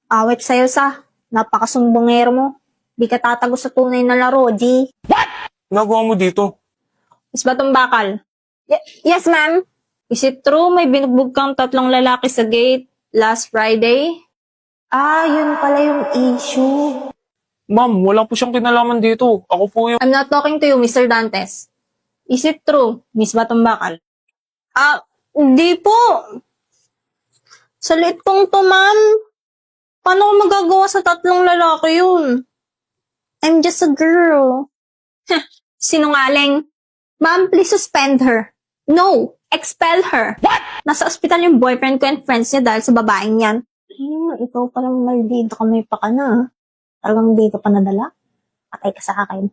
Awit sa'yo sa. Napakasumbongero mo. Di ka tatago sa tunay na laro, G. Ginagawa mo dito? Is ba tong bakal? Yes, ma'am. Is it true may binugbog kang 3 lalaki sa gate last Friday? Ah, yun pala yung issue. Ma'am, wala po siyang kinalaman dito. Ako po yung... I'm not talking to you, Mr. Dantes. Is it true, Miss Batong Bakal? Ah, hindi po. Sa liit kong to, ma'am. Paano ko magagawa sa 3 lalaki yun? I'm just a girl. Sinungaling. Ma'am, please suspend her. No, expel her. What? Nasa ospital yung boyfriend ko and friends niya dahil sa babaeng yan. Ikaw palang maldita ka, may paka na. Talagang di ka pa nadala. Patay ka sa akin.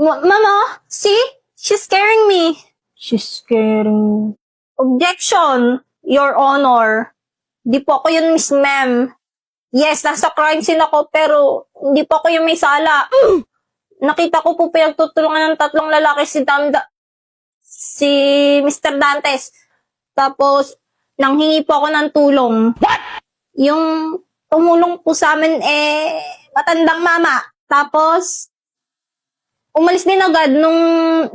Mama, see? She's scaring me. She's scaring... Objection, Your Honor. Di po ako yun, Miss Ma'am. Yes, nasa crime scene ako, pero hindi po ako yung may sala. Nakita ko po pinagtutulungan ng 3 lalaki si Mr. Dantes. Tapos, nanghingi po ako ng tulong. What? Yung tumulong po sa amin, matandang mama. Tapos, umalis din agad nung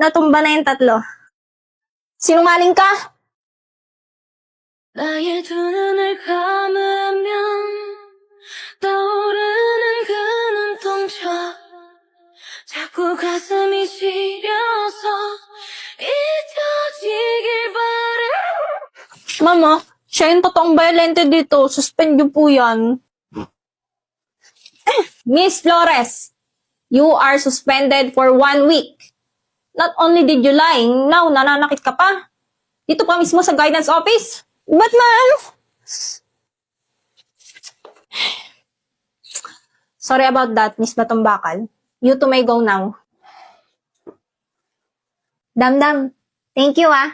natumba na yung 3. Sinungaling ka? 나의 두 눈을 감으면 떠오르는 그 눈동자 자꾸 가슴이 시려서 잊혀지길 바래. Mama, siya yung totoong violente dito. Suspend niyo po yan. Miss Flores, you are suspended for 1 week. Not only did you lie, now nananakit ka pa. Dito pa mismo sa guidance office. But ma'am? Sorry about that, Miss Batong Bakal. You two may go now. Damdam, thank you ah.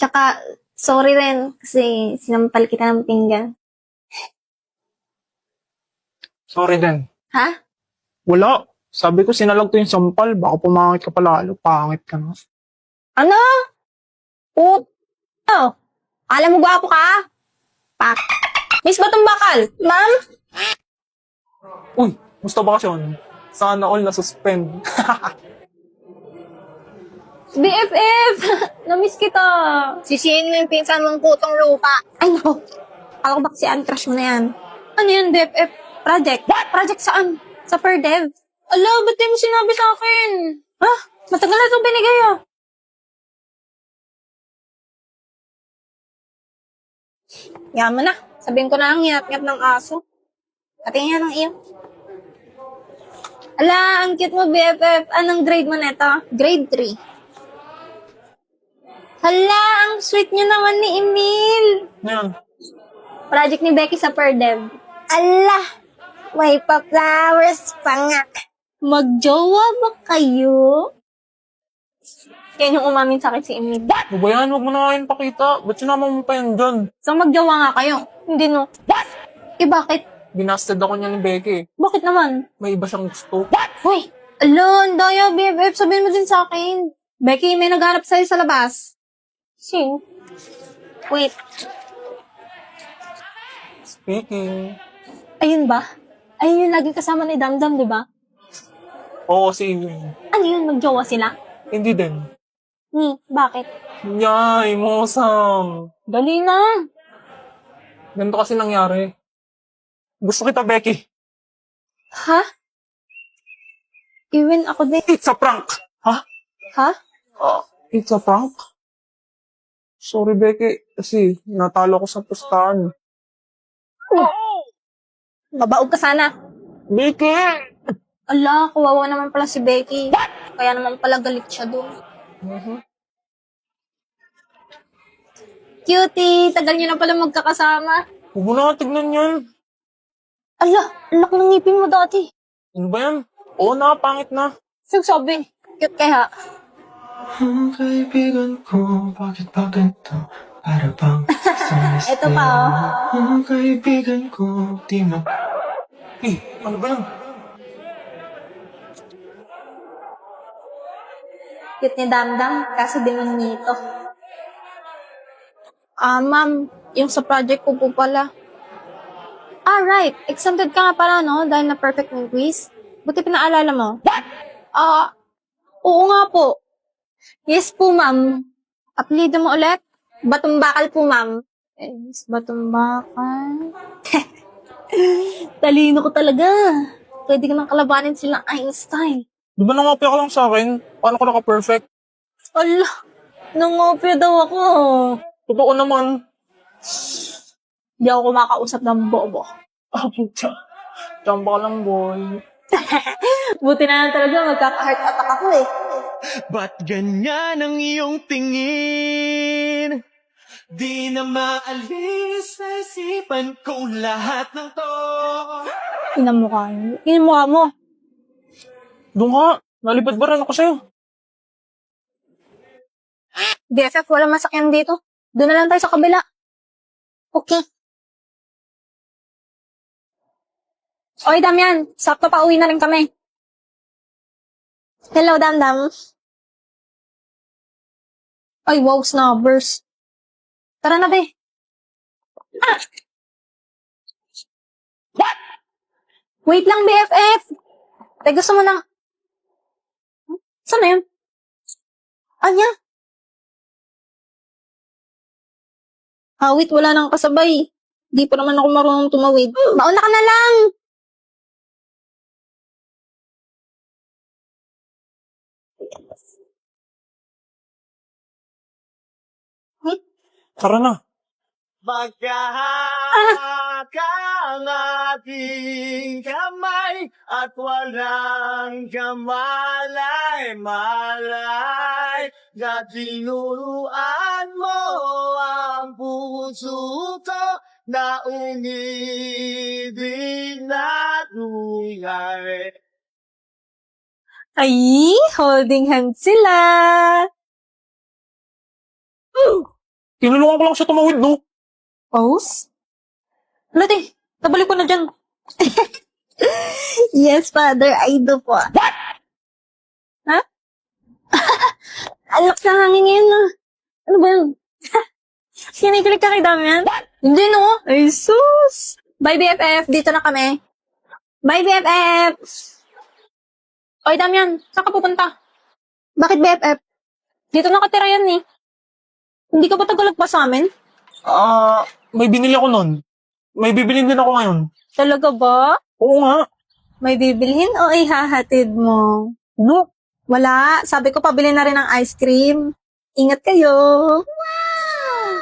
Tsaka, sorry rin kasi sinampal kita ng pinggan. Sorry din. Ha? Wala. Sabi ko sinalag to yung sampal. Baka pumangit ka palalo. Pangit ka na. Ano? Oh, alam mo gwapo ka? Pak. Miss Batong Bakal, ma'am? Uy, musta bakasyon? Sana all na-suspend. BFF! Namiss kita. Sisihin mo yung pinsan mong putong lupa. Ay, nako. Ako ba si crush mo na yan? Ano yun, BFF? Project? What? Project saan? Sa FERDEV? Ala, ba't di mo sinabi sa akin? Ha? Matagal na itong binigay ah. Yaman na. Sabihin ko na lang hinap-ngap ng aso. Patingin nga ng iyo. Ala, ang cute mo, BFF. Anong grade mo neta? Grade 3. Hala, ang sweet niyo naman ni Emil. Yan. Project ni Becky sa FERDEV. Ala, may pa-flowers pa nga. Magjowa ba kayo? Yan yung umamin sa akin si Emil. Ano ba yan? Huwag mo na ngayon pakita. Ba't sinama mo pa yan dyan? So magjowa nga kayo? Hindi no. What? Bakit? Binasted ako niya ni Becky. Bakit naman? May iba siyang gusto. Hoy! Ala, ang daya, BFF. Sabihin mo din sa akin. Becky, may naghanap sa'yo sa labas. Sino? Wait. Speaking. Ayun ba? Ayun yung lagi kasama ni Damdam, di ba? Oo, si Ewing. Ano yun? Magjowa sila? Hindi din. Bakit? Yay, mosam. Dali na. Ganito kasi nangyari. Gusto kita, Becky. Ha? Even ako din. It's a prank. Ha? Ha? It's a prank? Sorry, Becky. Kasi natalo ko sa pustahan. Mabaog ka sana. Becky! Ala, kawawa naman pala si Becky. Kaya naman pala galit siya doon. Cutie, tagal niyo na pala magkakasama. Huwag mo na tignan yan. Ala, ang laki ng ngipin mo dati. Ano ba yan? Oo na, pangit na. Sabi, cute kaya. Ang kaibigan ko, bakit ba ganito? Para bang Ito pa, oh. Ang kaibigan ko, di mo Ano ba yan? Cute ni Damdam, kaso demonito. Ma'am, yung sa project ko po pala. Right. Exempted ka nga pala, no? Dahil na perfect yung quiz. Buti pinaalala mo. Ah, oo nga po. Yes po, ma'am. Apelido mo ulit? Batumbakal po, ma'am. Miss Batumbakal. Talino ko talaga. Pwede ka nang kalabanin silang Einstein. Di ba nangopya ka lang sa akin? Paano ka naka-perfect? Ala, nangopya daw ako. Totoo naman. Hindi ako kumakausap ng bobo. Ah, puta. Tsamba ka lang, boy. Buti na lang talaga magkaka-heart attack ako eh. Ba't ganyan ang iyong tingin? Di na maalis sa isipan ko lahat ng to. Inamukha mo. Inamukha mo. Doon ka. Nalipad ba rin ako sa'yo? BFF, wala masakyan dito. Doon na lang tayo sa kabila. Okay. Oy, Damian. Sakto pa uwi na rin kami. Hello, Damdam. Ay, wow, snubbers. Tara na, be. Ah! Wait lang, BFF. Teka, gusto mo ng... Saan na yun? Anya? Awit, wala nang kasabay. Di pa naman ako marunong tumawid. Mauna ka na lang. Tara na. Magkahakang ating kamay at walang kamalay-malay na tinuruan mo ang puso ko na umibig na tunay. Ay, holding hands sila. Tinulungan ko lang siya tumawid, no? Pose? Wala di, nabalik ko na dyan. Yes, father, I do po. What? Ha? Alak sa hangin ngayon na. Ano ba yun? Kinikilig ka kay Damian? Hindi, no? Ay, sus. Bye, BFF. Dito na kami. Bye, BFF. Oy, Damian, saan ka pupunta? Bakit, BFF? Dito nakatira yan, eh. Hindi ka ba tagalog pa sa amin? May binili ako nun. May bibilin din ako ngayon. Talaga ba? Oo nga. May bibilhin o ihahatid mo? No? Wala. Sabi ko, pabili na rin ng ice cream. Ingat kayo. Wow!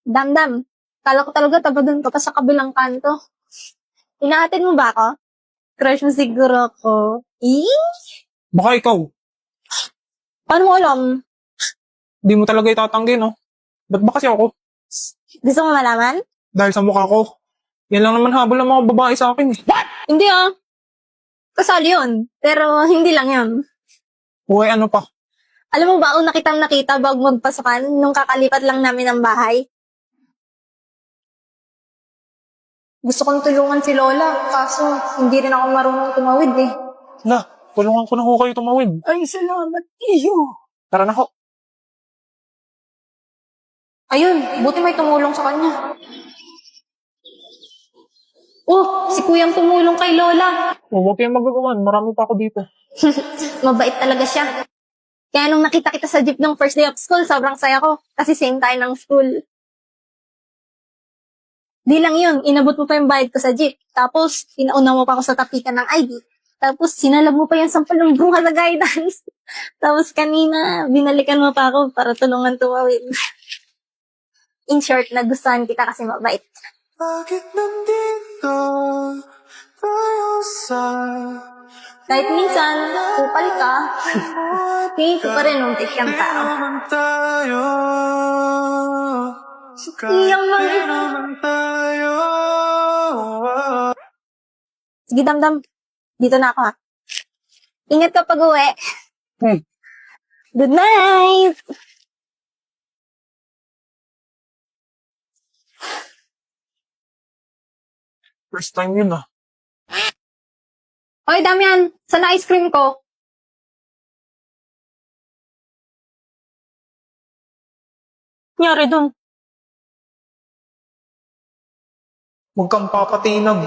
Damdam. Kala ko talaga taga doon ka pa sa kabilang kanto. Inahatid mo ba ako? Crush mo siguro ako. Baka ikaw. Paano mo alam? Di mo talaga itatanggi, no? Ba't ba kasi ako? Gusto mo malaman? Dahil sa mukha ko. Yan lang naman habol ng mga babae sa akin, eh. Hindi ah. Kasali yun. Pero hindi lang yun. Uy, ano pa? Alam mo ba, una kitang nakita bago magpasukan nung kakalipat lang namin ng bahay? Gusto kong tulungan si Lola, kaso hindi rin ako marunong tumawid eh. Na, tulungan ko na ho kayo tumawid. Ay, salamat iyo. Tara na ho. Ayun, buti may tumulong sa kanya. Oh, si Kuyang tumulong kay Lola. Huwag kayong magagawan. Marami pa ako dito. Mabait talaga siya. Kaya nung nakita kita sa jeep ng first day of school, sobrang saya ko. Kasi same tayo ng school. Di lang yun, inabot mo pa yung bayad ko sa jeep. Tapos, inauna mo pa ako sa tapikan ng ID. Tapos, sinalab mo pa yung sampalong bunga sa guidance. Tapos, kanina, binalikan mo pa ako para tulungan tumawid. In short, nagustuhan kita kasi mabait. Bakit nandito tayo sa Kahit minsan, kupal ka, tingin ko pa rin muntik kang tao. naman tayo? Iyang mga... naman tayo? Sige, Damdam. Dito na ako, ha. Ingat ka pag uwi. Good night! First time yun, ah. Oy, Damian, saan na ice cream ko? Nangyari doon? Huwag kang papatinag.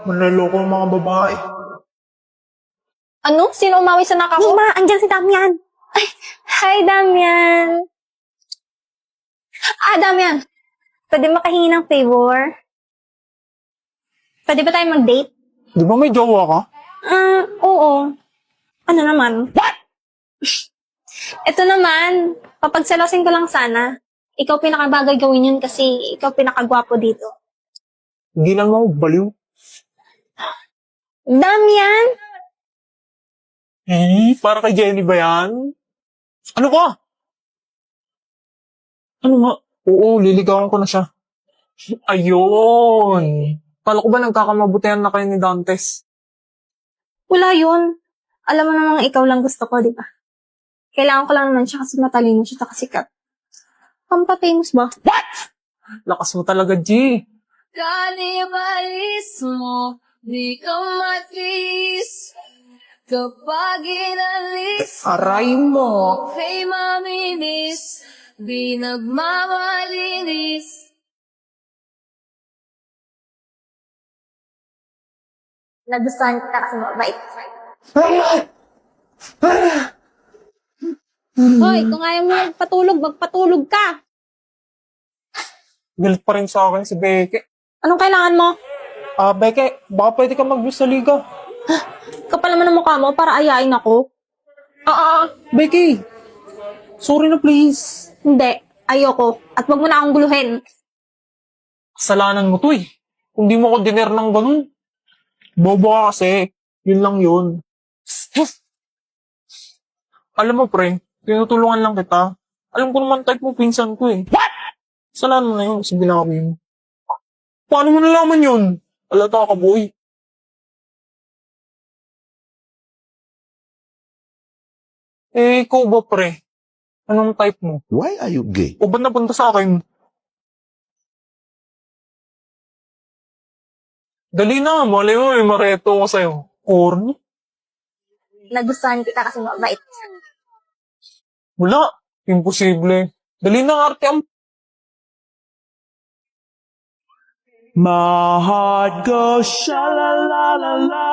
Manloloko ang mga babae. Ano? Sino umawi sa naka ko? Ma, andyan si Damian. Ay, hi, Damian. Damian. Pwede makahingi ng favor? Pwede ba tayo mag-date? Di ba may jowa ka? Oo. Ano naman? What? Ito naman, papagsalosin ko lang sana. Ikaw pinakabagay gawin yun kasi ikaw pinakagwapo dito. Hindi lang mo, baliw. Damian! Para kay Jenny ba yan? Ano ba? Ano nga? Oo, liligawan ko na siya. Ayun. Kala ko ba nagkakamabutihan na kayo ni Dantes? Wala yun. Alam mo namang ikaw lang gusto ko, di ba? Kailangan ko lang naman siya kasi matalino siya at sikat. Pampapamous ba? Lakas mo talaga, G. Kanibalis mo, di ka matis. Kapag inalis Aray mo. kay maminis, di nagmamalinis. Nagustuhan kita kasi mabait. Hoy, kung ayaw mo magpatulog ka. Galit pa rin sa akin si Beke. Anong kailangan mo? Beke, baka pwede ka mag-miss sa liga. Kapal naman ang mukha mo para ayain ako. Beke. Sorry na please. Hindi, ayoko. At wag mo na akong guluhin. Kasalanan mo to eh. Kung di mo ko diner ng ganun. Bobo ka kasi. Yun lang yun. Alam mo pre, tinutulungan lang kita. Alam ko naman type mo pinsan ko eh. What? Kasalanan mo na yun kasi binawi mo. Paano mo nalaman yun? Alata ka boy. Ikaw ba pre? Anong type mo? Why are you gay? O ba't napunta sa akin? Dali na, malay mo, may mareto ko sa'yo. Corny? Nagustuhan kita kasi mabait. Wala. Imposible. Dali na, arte ang... My heart goes sha-la-la-la-la.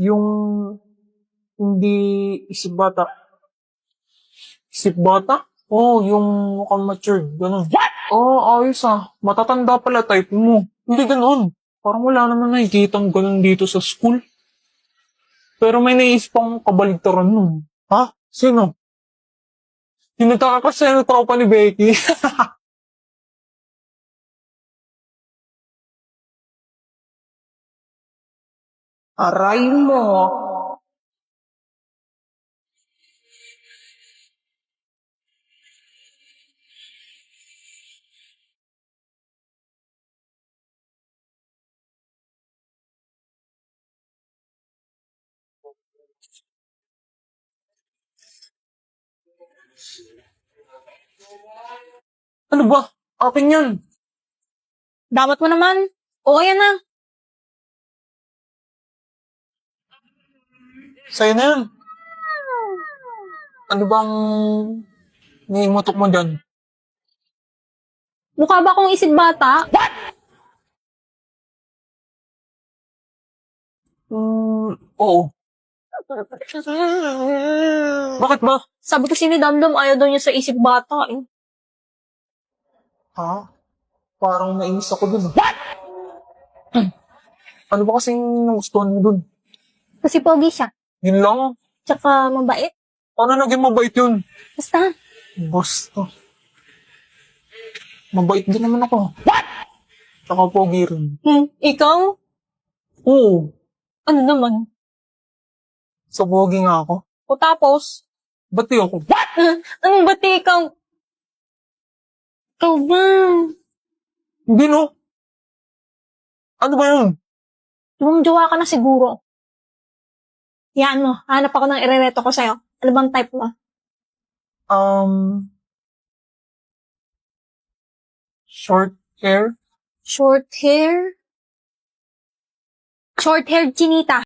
Yung... Hindi... Isip bata. Isip bata? Oo, yung mukhang matured. Ganun. What? Oo, ayos ah. Matatanda pala type mo. Hindi ganun. Parang wala naman nakikitang ganun dito sa school. Pero may naisip akong kabaligtaran nun. Ha? Sino? Yung nagkakaklase na tropa ni Becky. Aray mo. Ano ba? Akin yan. Dapat mo naman. Oo, yan na. Sa'yo na yan. Ano bang niimutok mo dyan? Mukha ba akong isip bata? Oo. Bakit ba? Sabi ko si Damdam ayaw daw niya sa isip bata eh. Ha? Parang nainis ako dun. Ano ba kasing nagustuhan mo dun? Kasi pogi siya. Yun lang. Tsaka mabait. Paano naging mabait yun? Basta. Basta. Mabait din naman ako. What? Tsaka pogi rin. Ikaw? Oo. Ano naman? So pogi nga ako. O tapos? Ba't di ako? What? Anong bati ikaw? Ikaw ba? Hindi no. Ano ba yun? Jowa ka na siguro. Yan mo. Hanap ako ng irereto ko sa'yo. Ano bang type mo? Short hair? Short hair? Short hair chinita.